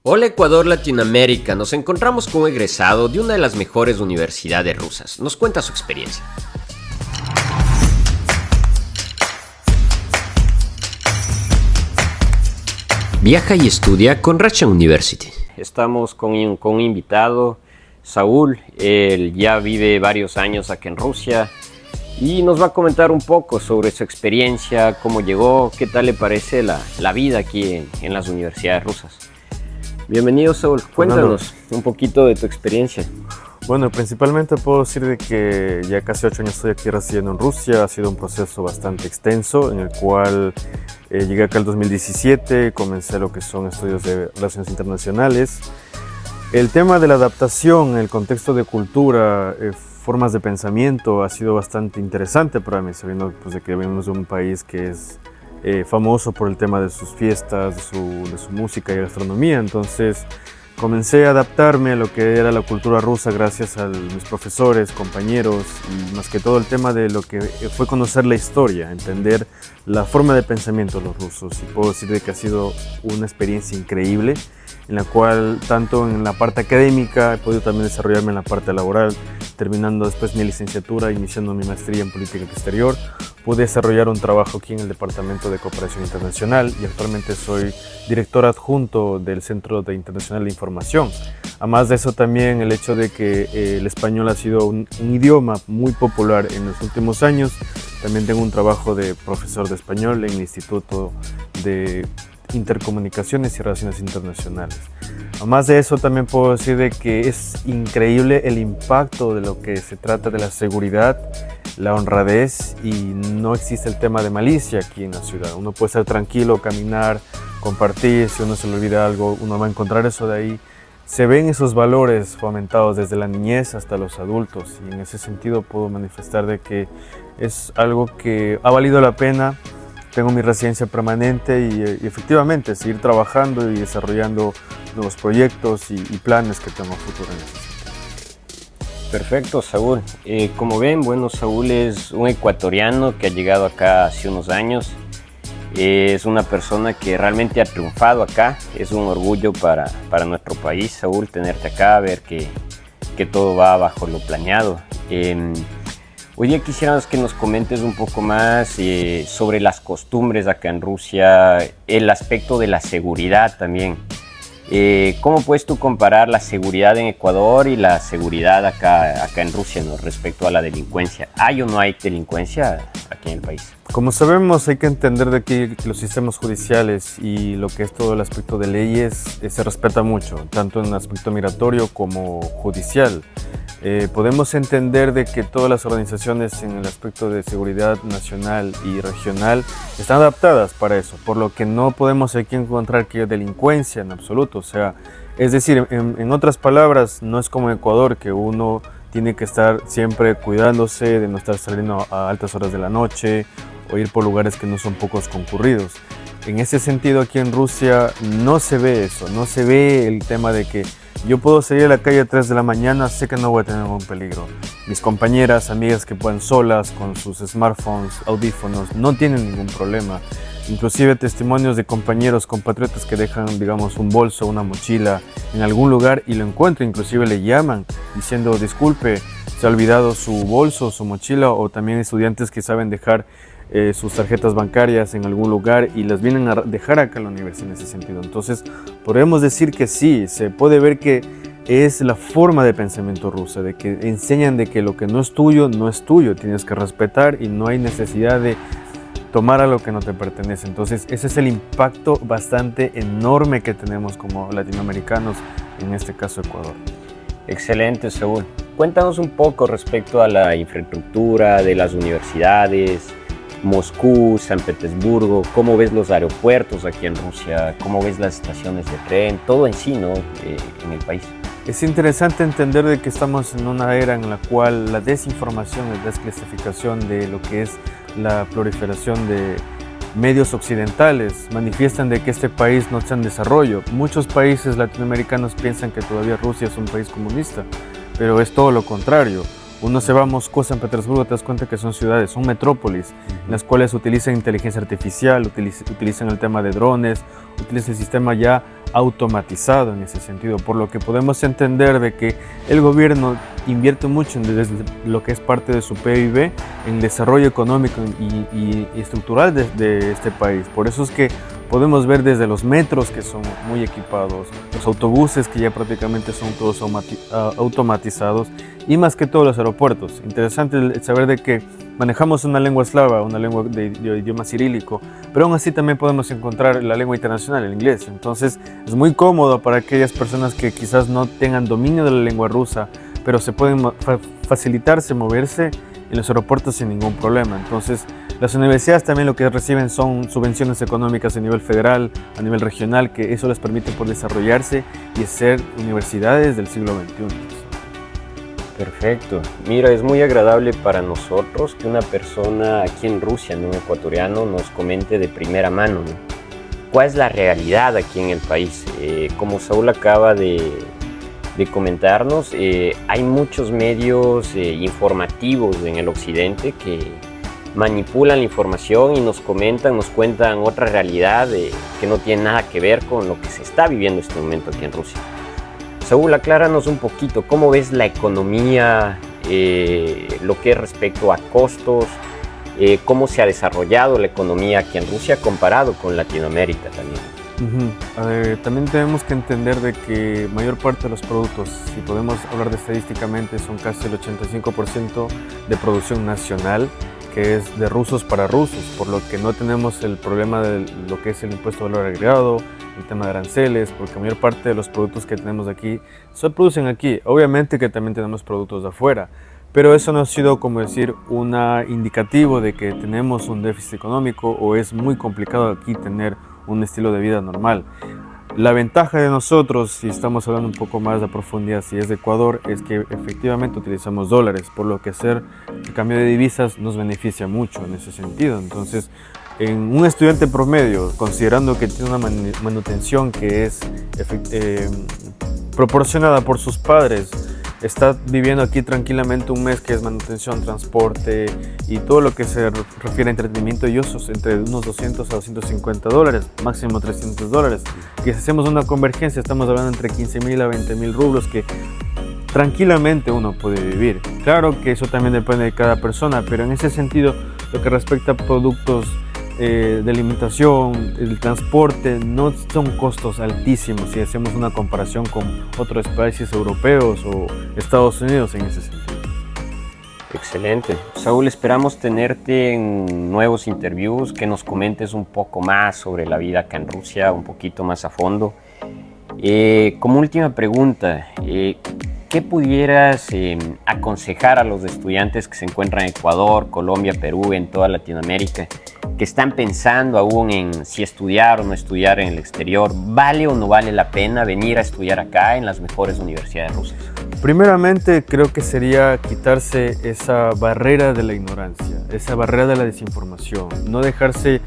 Hola Ecuador, Latinoamérica. Nos encontramos con un egresado de una de las mejores universidades rusas. Nos cuenta su experiencia. Viaja y estudia con Russian University. Estamos con un invitado, Saúl. Él ya vive varios años aquí en Rusia y nos va a comentar un poco sobre su experiencia, cómo llegó, qué tal le parece la vida aquí en las universidades rusas. Bienvenido, Saúl. Cuéntanos un poquito de tu experiencia. Bueno, principalmente puedo decir de que ya casi 8 años estoy aquí residiendo en Rusia. Ha sido un proceso bastante extenso en el cual llegué acá en el 2017, comencé lo que son estudios de relaciones internacionales. El tema de la adaptación, el contexto de cultura, formas de pensamiento ha sido bastante interesante para mí, sabiendo pues, de que venimos de un país que es famoso por el tema de sus fiestas, de su música y gastronomía. Entonces comencé a adaptarme a lo que era la cultura rusa gracias a mis profesores, compañeros y más que todo el tema de lo que fue conocer la historia, entender la forma de pensamiento de los rusos. Y puedo decir de que ha sido una experiencia increíble en la cual tanto en la parte académica he podido también desarrollarme en la parte laboral, terminando después mi licenciatura, iniciando mi maestría en política exterior. Pude desarrollar un trabajo aquí en el Departamento de Cooperación Internacional y actualmente soy director adjunto del Centro Internacional de Información. Además de eso también el hecho de que el español ha sido un idioma muy popular en los últimos años. También tengo un trabajo de profesor de español en el Instituto de Intercomunicaciones y Relaciones Internacionales. Además de eso también puedo decir de que es increíble el impacto de lo que se trata de la seguridad, la honradez y no existe el tema de malicia aquí en la ciudad. Uno puede estar tranquilo, caminar, compartir, si uno se le olvida algo, uno va a encontrar eso de ahí. Se ven esos valores fomentados desde la niñez hasta los adultos y en ese sentido puedo manifestar de que es algo que ha valido la pena. Tengo mi residencia permanente y efectivamente seguir trabajando y desarrollando nuevos proyectos y planes que tengo a futuro en ese sentido. Perfecto, Saúl. Como ven, bueno, Saúl es un ecuatoriano que ha llegado acá hace unos años. Es una persona que realmente ha triunfado acá. Es un orgullo para nuestro país, Saúl, tenerte acá, ver que todo va bajo lo planeado. Hoy día quisiéramos que nos comentes un poco más sobre las costumbres acá en Rusia, el aspecto de la seguridad también. ¿Cómo puedes tú comparar la seguridad en Ecuador y la seguridad acá en Rusia, ¿no? Respecto a la delincuencia? ¿Hay o no hay delincuencia aquí en el país? Como sabemos, hay que entender de que los sistemas judiciales y lo que es todo el aspecto de leyes se respeta mucho, tanto en el aspecto migratorio como judicial. Podemos entender de que todas las organizaciones en el aspecto de seguridad nacional y regional están adaptadas para eso, por lo que no podemos aquí encontrar que haya delincuencia en absoluto. O sea, es decir, en otras palabras, no es como en Ecuador que uno tiene que estar siempre cuidándose de no estar saliendo a altas horas de la noche o ir por lugares que no son pocos concurridos. En ese sentido, aquí en Rusia no se ve eso, no se ve el tema de que yo puedo salir a la calle a 3 de la mañana, sé que no voy a tener ningún peligro. Mis compañeras, amigas que puedan solas con sus smartphones, audífonos, no tienen ningún problema. Inclusive testimonios de compañeros, compatriotas que dejan, digamos, un bolso, una mochila en algún lugar y lo encuentran, inclusive le llaman diciendo, disculpe, se ha olvidado su bolso, su mochila, o también estudiantes que saben dejar sus tarjetas bancarias en algún lugar y las vienen a dejar acá en la universidad en ese sentido. Entonces, podemos decir que sí, se puede ver que es la forma de pensamiento rusa, de que enseñan de que lo que no es tuyo, no es tuyo, tienes que respetar y no hay necesidad de tomar a lo que no te pertenece. Entonces, ese es el impacto bastante enorme que tenemos como latinoamericanos, en este caso Ecuador. Excelente, Saúl. Cuéntanos un poco respecto a la infraestructura de las universidades, Moscú, San Petersburgo, cómo ves los aeropuertos aquí en Rusia, cómo ves las estaciones de tren, todo en sí, ¿no? En el país. Es interesante entender de que estamos en una era en la cual la desinformación, la desclasificación de lo que es la proliferación de medios occidentales manifiestan de que este país no está en desarrollo. Muchos países latinoamericanos piensan que todavía Rusia es un país comunista, pero es todo lo contrario. Uno se va a Moscú, San Petersburgo, te das cuenta que son ciudades, son metrópolis, en las cuales utilizan inteligencia artificial, utilizan el tema de drones, utilizan el sistema ya automatizado en ese sentido, por lo que podemos entender de que el gobierno invierte mucho desde lo que es parte de su PIB en desarrollo económico y estructural de este país. Por eso es que podemos ver desde los metros, que son muy equipados, los autobuses, que ya prácticamente son todos automatizados, y más que todo los aeropuertos. Interesante saber de que manejamos una lengua eslava, una lengua de idioma cirílico, pero aún así también podemos encontrar la lengua internacional, el inglés. Entonces es muy cómodo para aquellas personas que quizás no tengan dominio de la lengua rusa, pero se pueden facilitarse, moverse en los aeropuertos sin ningún problema. Entonces las universidades también lo que reciben son subvenciones económicas a nivel federal, a nivel regional, que eso les permite por desarrollarse y ser universidades del siglo XXI. Perfecto. Mira, es muy agradable para nosotros que una persona aquí en Rusia, un ecuatoriano, nos comente de primera mano, ¿no? ¿Cuál es la realidad aquí en el país? Como Saúl acaba de comentarnos, hay muchos medios informativos en el occidente que manipulan la información y nos cuentan otra realidad que no tiene nada que ver con lo que se está viviendo en este momento aquí en Rusia. Saúl, acláranos un poquito, ¿cómo ves la economía, lo que es respecto a costos, cómo se ha desarrollado la economía aquí en Rusia comparado con Latinoamérica también? También tenemos que entender de que mayor parte de los productos, si podemos hablar de estadísticamente, son casi el 85% de producción nacional, que es de rusos para rusos, por lo que no tenemos el problema de lo que es el impuesto de valor agregado, el tema de aranceles, porque la mayor parte de los productos que tenemos aquí se producen aquí. Obviamente que también tenemos productos de afuera, pero eso no ha sido, como decir, un indicativo de que tenemos un déficit económico o es muy complicado aquí tener un estilo de vida normal. La ventaja de nosotros, si estamos hablando un poco más de profundidad, si es de Ecuador, es que efectivamente utilizamos dólares, por lo que hacer el cambio de divisas nos beneficia mucho en ese sentido. Entonces, en un estudiante promedio, considerando que tiene una manutención que es proporcionada por sus padres, está viviendo aquí tranquilamente un mes, que es manutención, transporte y todo lo que se refiere a entretenimiento y usos, entre unos 200 a 250 dólares, máximo 300 dólares. Y si hacemos una convergencia, estamos hablando entre 15.000 a 20.000 rublos que tranquilamente uno puede vivir. Claro que eso también depende de cada persona, pero en ese sentido, lo que respecta a productos de alimentación, el transporte, no son costos altísimos si hacemos una comparación con otros países europeos o Estados Unidos en ese sentido. Excelente. Saúl, esperamos tenerte en nuevos interviews, que nos comentes un poco más sobre la vida acá en Rusia, un poquito más a fondo. Como última pregunta, ¿qué pudieras aconsejar a los estudiantes que se encuentran en Ecuador, Colombia, Perú, en toda Latinoamérica, que están pensando aún en si estudiar o no estudiar en el exterior? ¿Vale o no vale la pena venir a estudiar acá en las mejores universidades rusas? Primeramente, creo que sería quitarse esa barrera de la ignorancia, esa barrera de la desinformación, no dejarse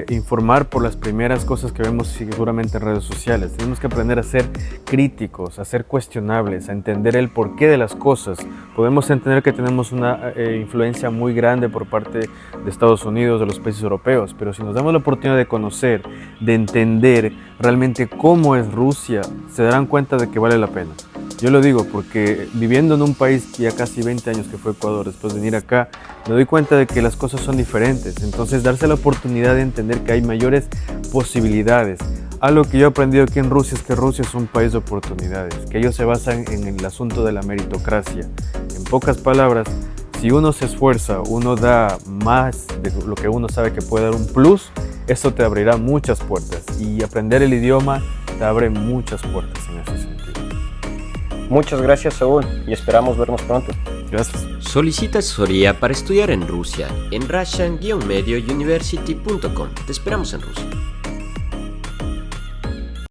informar por las primeras cosas que vemos seguramente en redes sociales. Tenemos que aprender a ser críticos, a ser cuestionables, a entender el porqué de las cosas. Podemos entender que tenemos una influencia muy grande por parte de Estados Unidos, de los países europeos, pero si nos damos la oportunidad de conocer, de entender realmente cómo es Rusia, se darán cuenta de que vale la pena. Yo lo digo porque viviendo en un país que ya casi 20 años, que fue Ecuador, después de venir acá, me doy cuenta de que las cosas son diferentes. Entonces, darse la oportunidad de entender que hay mayores posibilidades. Algo que yo he aprendido aquí en Rusia es que Rusia es un país de oportunidades, que ellos se basan en el asunto de la meritocracia. En pocas palabras, si uno se esfuerza, uno da más de lo que uno sabe que puede dar un plus, eso te abrirá muchas puertas. Y aprender el idioma te abre muchas puertas en ese sentido. Muchas gracias, Saúl, y esperamos vernos pronto. Gracias. Solicita asesoría para estudiar en Rusia en russian-mediouniversity.com. Te esperamos en Rusia.